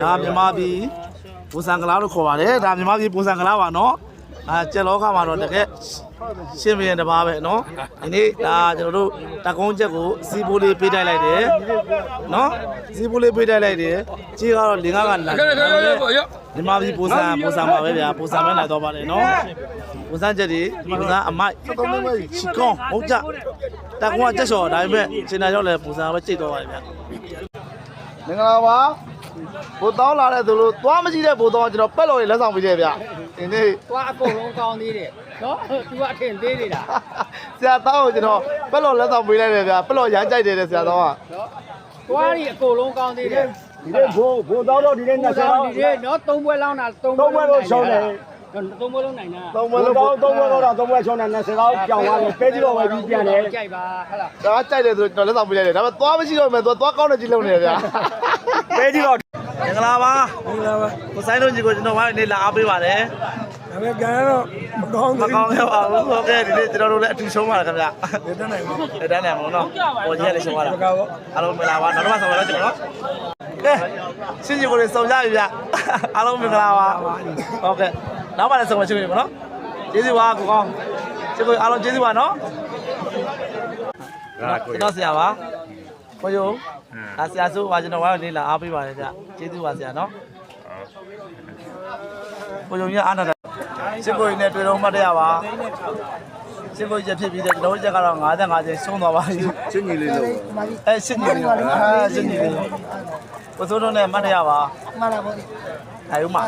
ဒါမြန်မာပြည်ပုံစံကလားလို့ခေါ်ပါတယ်ဒါမြန်မာပြည်ပုံစံကလားပါနော်ကျက်လောကမှာတော့တကယ်ရှင်းပြရင်တပါးပဲနော်ဒီနေ့ဒါကျွန်တော်တို့တကုန်းချက်ကိုစီးပိုးလေးပေးတိုက်လိုက်တယ်နော်စီးပိုးလေးပေးတိုက်လိုက်တယ်ကြီးကတော့လင်ကားကလာမြန်မာပြည်ပုံစံပါပဲဗျာပုံစံပဲလာတော့ပါတယ်နော်ပုံစံချက်ဒီပုံစံအမိုက်ချီကောင်းဟုတ်ကြတကုန်းကချက်လျှော်ဒါပေမဲ့စင်နာရောက်လဲပုံစံပဲကြိတ်တော့ပါတယ်ဗျာမင်္ဂလာပါဘိုးတောင်းလာတဲ့သူလို့သွားမရှိတဲ့ဘိုးတောင်းကျွန်တော်ပက်လော်လေးလက်ဆောင်ပေးတယ်ဗျဒီနေ့သွားအကုန်လုံးကောင်းသေးတယ်နော်သူကအထင်သေးနေတာဆရာတောင်းကိုကျွန်တော်ပက်လော်လက်ဆောင်ပေးလိုက်တယ်ဗျပက်လော်ရမ်းကြိုက်တယ်ဆရာတောင်းကနော်သွားရီအကုန်လုံးကောင်းသေးတယ်ဒီနေ့ဘိုးတောင်းတော့ဒီနေ့20လောက်ဒီနေ့နော်3ပွဲလောင်းတာ3ပွဲလို့ရှောင်းတယ်3ပွဲလုံးနိုင်တာ3ပွဲတော့3ပွဲရှောင်းတယ်20လောက်ကြောင်သွားတယ်ပဲကြီးတော့ပဲပြီးပြန်တယ်ကြိုက်ပါဟုတ်လားဒါကြိုက်တယ်ဆိုတော့လက်ဆောင်ပေးလိုက်တယ်ဒါပေမဲ့သွားမရှိတော့မယ်သွားကောင်းတဲ့ကြီးလုံးနေတယ်ဗျပဲကြီးတော့မင်္ဂလာပါကိုဆိုင်လုံးကြီးကိုကျွန်တော်ဝိုင်းနေလာအားပေးပါတယ်ဒါပေမဲ့ကန်တော့မကောင်းခဲ့ပါဘူးဟုတ်ကဲ့ဒီနေ့ကျွန်တော်တို့လည်းအထူးဆုံးပါခင်ဗျာတန်းနိုင်ပါတန်းနိုင်ပါတော့ဟိုကြီးလည်းဆုံးပါလားအားလုံးမင်္ဂလာပါနောက်တစ်ခါဆောင်ပါတော့ကျွန်တော်ကဲရှင်းကြီးကိုလည်းစုံကြပြီဗျအားလုံးမင်္ဂလာပါဟုတ်ကဲ့နောက်ပါလည်းစုံမချင်ဘူးနော်ကျေးဇူးပါကိုကောင်းကျေးဇူးအားလုံးကျေးဇူးပါနော်ကျွန်တော်ဆရာပါကိုယုံဆရာဆိုပါကျွန်တော်ဝိုင်းနေလာအားပေးပါတယ်ဗျကျေးဇူးပါဆရာနော်ကိုယုံကြီးအားနာတယ်စစ်ကိုကြီးနဲ့တွေ့တော့မှတ်ရပါစစ်ကိုကြီးဖြစ်ပြီးတဲ့ကျွန်တော်ချက်ကတော့55ကျင်းရှုံးသွားပါပြီရှင်းကြီးလေးလို့ရှင်းကြီးလေးရှင်းကြီးလေးကိုစိုးတော့နဲ့မှတ်ရပါမှန်ပါဘူးအဲဥမာ